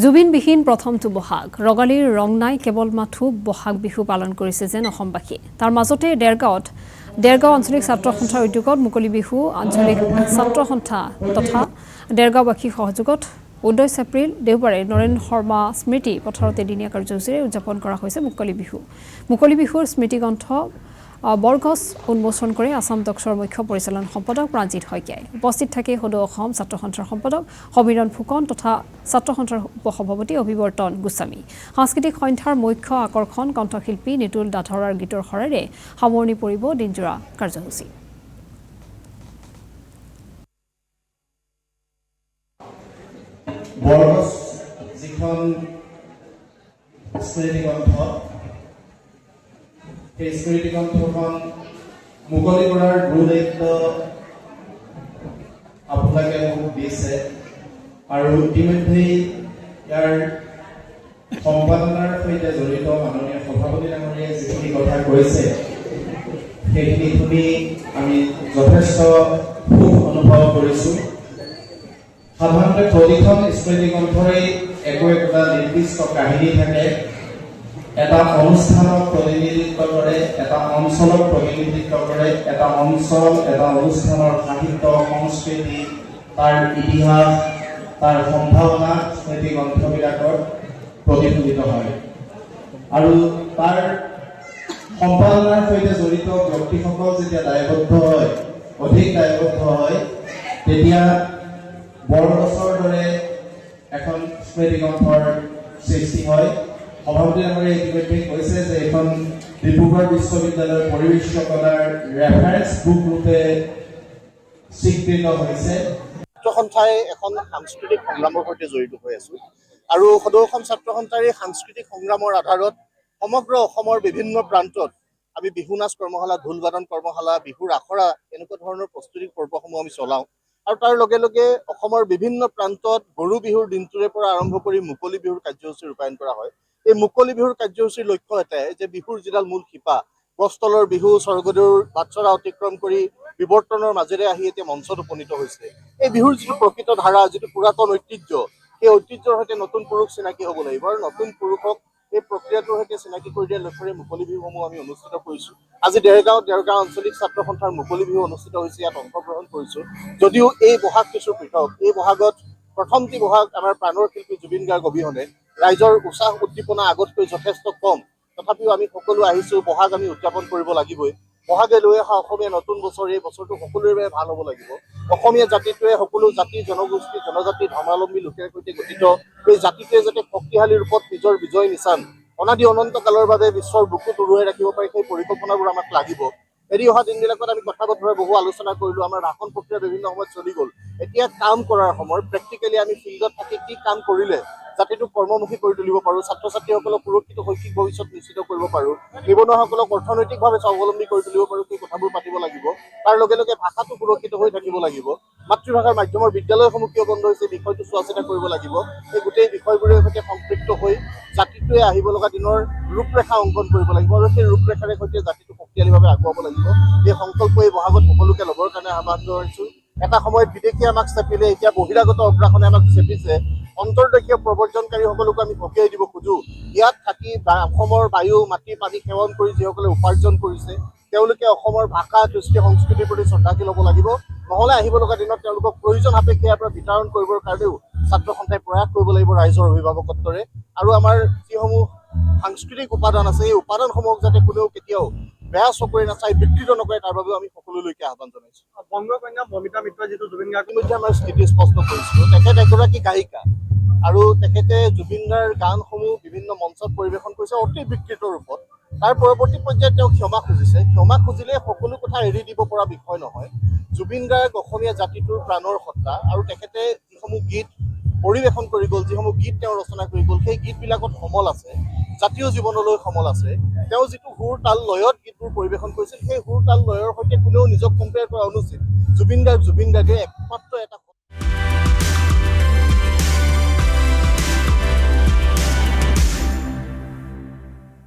জুবিনবিহীন প্ৰথমটো বহাগ ৰগালীৰ ৰং নাই কেৱল মাথো বহাগ বিহু পালন কৰিছে যেন অসমবাসী তাৰ মাজতে দেৰগাঁও আঞ্চলিক ছাত্ৰ সন্থাৰ উদ্যোগত মুকলি বিহু আঞ্চলিক ছাত্ৰ সন্থা তথা দেৰগাঁওবাসীৰ সহযোগত 19 এপ্ৰিল দেওবাৰে নৰেন শৰ্মা স্মৃতি পথাৰত এদিনীয়া কাৰ্যসূচীৰে উদযাপন কৰা হৈছে মুকলি বিহুৰ স্মৃতিগ্ৰন্থ বৰগছ উন্মোচন কৰি আসাম ডক্টৰ মুখ্য পৰিচালন সম্পাদক প্ৰাঞ্জিত শইকীয়াই উপস্থিত থাকে সদৌ অসম ছাত্ৰ সন্থাৰ সম্পাদক সমীৰণ ফুকন তথা ছাত্ৰ সন্থাৰ উপসভাপতি অভিৱৰ্তন গোস্বামী সাংস্কৃতিক সন্থাৰ মুখ্য আকৰ্ষণ কণ্ঠশিল্পী নিতুল দাধৰাৰ গীতৰ সৰেৰে সামৰণি পৰিব দিনজোৰা কাৰ্যসূচী বৰগছ যিখন স্মৃতিগ্ৰন্থ এই স্মৃতিগ্ৰন্থখন মুকলি কৰাৰ গুৰুদায়িত্ব আপোনালোকে মোক দিছে আৰু ইতিমধ্যেই ইয়াৰ সম্পাদনাৰ সৈতে জড়িত মাননীয় সভাপতি ডাঙৰীয়াই যিখিনি কথা কৈছে সেইখিনি শুনি আমি যথেষ্ট সুখ অনুভৱ কৰিছোঁ। সাধাৰণতে প্ৰতিখন স্মৃতিগ্ৰন্থৰেই একো একোটা নিৰ্দিষ্ট কাহিনী থাকে, এটা অনুষ্ঠানক প্ৰতিনিধিত্ব কৰে, এটা অঞ্চলক প্ৰতিনিধিত্ব কৰে, এটা অঞ্চল এটা অনুষ্ঠানৰ সাহিত্য সংস্কৃতি তাৰ ইতিহাস তাৰ সম্ভাৱনা স্মৃতিগ্ৰন্থবিলাকৰ প্ৰতিফলিত হয় আৰু তাৰ সম্পাদনাৰ সৈতে জড়িত ব্যক্তিসকল যেতিয়া অধিক দায়বদ্ধ হয় তেতিয়া বৰগছৰ দৰে এখন স্মৃতিগ্ৰন্থৰ সৃষ্টি হয়। সভাপতি ডাঙৰীয়াই ইতিমধ্যে কৈছে যে এখন ডিব্ৰুগড় বিশ্ববিদ্যালয়ৰ পৰিৱেশ কলাৰ ৰেফাৰেন্স বুক ৰূপে স্বীকৃত হৈছে। ছাত্ৰ সন্থাই এখন সাংস্কৃতিক সংগ্ৰামৰ সৈতে জড়িত হৈ আছো আৰু সদৌ অসম ছাত্ৰ সন্থাৰ এই সাংস্কৃতিক সংগ্ৰামৰ আধাৰত সমগ্ৰ অসমৰ বিভিন্ন প্ৰান্তত আমি বিহু নাচ কৰ্মশালা, ঢোল বাদন কৰ্মশালা, বিহুৰ আখৰা এনেকুৱা ধৰণৰ প্ৰস্তুতি পৰ্বসমূহ আমি চলাওঁ আৰু তাৰ লগে লগে অসমৰ বিভিন্ন প্ৰান্তত গৰু বিহুৰ দিনটোৰে পৰা আৰম্ভ কৰি মুকলি বিহুৰ কাৰ্যসূচী ৰূপায়ণ কৰা হয়। এই মুকলি বিহুৰ কাৰ্যসূচীৰ লক্ষ্য এটাই যে বিহুৰ যিডাল মূল শিপা গছতলৰ বিহু স্বৰ্গদেউৰ বাটচৰা অতিক্ৰম কৰি বিৱৰ্তনৰ মাজেৰে আহি এতিয়া মঞ্চত উপনীত হৈছে। এই বিহুৰ যিটো প্ৰকৃত ধাৰা, যিটো পুৰাতন ঐতিহ্য, সেই ঐতিহ্যৰ সৈতে নতুন পুৰুষ চিনাকি হ'ব লাগিব আৰু নতুন পুৰুষক এই প্ৰক্ৰিয়াটোৰ সৈতে চিনাকি কৰি দিয়াৰ লক্ষ্যৰে মুকলি বিহুসমূহ আমি অনুষ্ঠিত কৰিছোঁ। আজি দেৰগাঁও আঞ্চলিক ছাত্ৰ সন্থাৰ মুকলি বিহু অনুষ্ঠিত হৈছে, ইয়াত অংশগ্ৰহণ কৰিছোঁ। যদিও এই বহাগ কিছু পৃথক, এই বহাগত প্ৰথমটি বহাগ আমাৰ প্ৰাণৰ শিল্পী জুবিন গাৰ্গ অবিহনে ৰাইজৰ উৎসাহ উদ্দীপনা আগতকৈ যথেষ্ট কম, তথাপিও আমি সকলো আহিছোঁ, বহাগ আমি উদযাপন কৰিব লাগিবই। বহাগে লৈ অহা অসমীয়া নতুন বছৰ, এই বছৰটো সকলোৰে বাবে ভাল হ'ব লাগিব। অসমীয়া জাতিটোৱে সকলো জাতি জনগোষ্ঠী জনজাতি ধৰ্মাৱলম্বী লোকৰ সৈতে গঠিত। এই জাতিটোৱে যাতে শক্তিশালী ৰূপত নিজৰ বিজয় নিচান অনাদি অনন্ত কালৰ বাবে বিশ্বৰ বুকুত উৰুৱাই ৰাখিব পাৰে, সেই পৰিকল্পনাবোৰ আমাক লাগিব। এৰি অহা দিনবিলাকত আমি কথা বতৰা বহু আলোচনা কৰিলোঁ, আমাৰ ভাষণ প্ৰক্ৰিয়া বিভিন্ন সময়ত চলি গ'ল। এতিয়া কাম কৰাৰ সময়, প্ৰেক্টিকেলি আমি ফিল্ডত থাকি কি কাম কৰিলে জাতিটোক কৰ্মমুখী কৰি তুলিব পাৰোঁ, ছাত্ৰ ছাত্ৰীসকলক সুৰক্ষিত শৈক্ষিক ভৱিষ্যত নিশ্চিত কৰিব পাৰোঁ, নিবনুৱাসকলক অৰ্থনৈতিকভাৱে স্বাৱলম্বী কৰি তুলিব পাৰোঁ, সেই কথাবোৰ পাতিব লাগিব। তাৰ লগে লগে ভাষাটো সুৰক্ষিত হৈ থাকিব লাগিব। মাতৃভাষাৰ মাধ্যমৰ বিদ্যালয়সমূহ কিয় বন্ধ হৈছে বিষয়টো চোৱা চিতা কৰিব লাগিব। এই গোটেই বিষয়বোৰৰ সৈতে সম্পৃক্ত হৈ জাতিটোৱে আহিব লগা দিনৰ ৰূপৰেখা অংকন কৰিব লাগিব আৰু সেই ৰূপৰেখাৰে সৈতে জাতিটো শক্তিশালীভাৱে আগুৱাব লাগিব। এই সংকল্প এই বহাগত সকলোকে ল'বৰ কাৰণে আহ্বান জনাইছোঁ। এটা সময়ত বিদেশী আমাক চেপিলে, এতিয়া বহিৰাগত অগ্ৰাসনে আমাক চেপিছে। অন্তৰ্দেশীয় প্ৰব্ৰজনকাৰীসকলকো আমি সকীয়াই দিব খোজোঁ। ইয়াত থাকি অসমৰ বায়ু মাটি পানী সেৱন কৰি যিসকলে উপাৰ্জন কৰিছে তেওঁলোকে অসমৰ ভাষা কৃষ্টি সংস্কৃতিৰ প্ৰতি শ্ৰদ্ধাশীল হ'ব লাগিব। নহ'লে আহিব লগা দিনত তেওঁলোকক প্ৰয়োজন সাপেক্ষে ইয়াৰ পৰা বিতৰণ কৰিবৰ কাৰণেও ছাত্ৰ সন্থাই প্ৰয়াস কৰিব লাগিব ৰাইজৰ অভিভাৱকত্বৰে। আৰু আমাৰ যিসমূহ সাংস্কৃতিক উপাদান আছে এই উপাদানসমূহক যাতে কোনেও কেতিয়াও বেয়া চকুৰে নাচাই বিকৃত নকৰে, তাৰ বাবেও আমি সকলোলৈকে আহ্বান জনাইছোঁ। বংগকন্যা বমিতা মিত্ৰ যিটো জুবিন গাৰ্গ ইতিমধ্যে আমাৰ স্থিতি স্পষ্ট কৰিছিলোঁ, তেখেত এগৰাকী গায়িকা আৰু তেখেতে জুবিনদাৰ গানসমূহ বিভিন্ন মঞ্চত পৰিৱেশন কৰিছে অতি বিকৃত ৰূপত। তাৰ পৰৱৰ্তী পৰ্যায়ত তেওঁ ক্ষমা খুজিছে। ক্ষমা খুজিলে সকলো কথা এৰি দিব পৰা বিষয় নহয়। জুবিন গাৰ্গ অসমীয়া জাতিটোৰ প্ৰাণৰ সত্তা আৰু তেখেতে যিসমূহ গীত পৰিৱেশন কৰি গ'ল, যিসমূহ গীত তেওঁ ৰচনা কৰি গ'ল, সেই গীতবিলাকত সমল আছে, জাতীয় জীৱনলৈ সমল আছে। তেওঁ যিটো সুৰ তাল লয়ত গীতবোৰ পৰিৱেশন কৰিছিল, সেই সুৰ তাল লয়ৰ সৈতে কোনেও নিজক কম্পেয়াৰ কৰা অনুচিত। জুবিন গাৰ্গে একমাত্ৰ এটা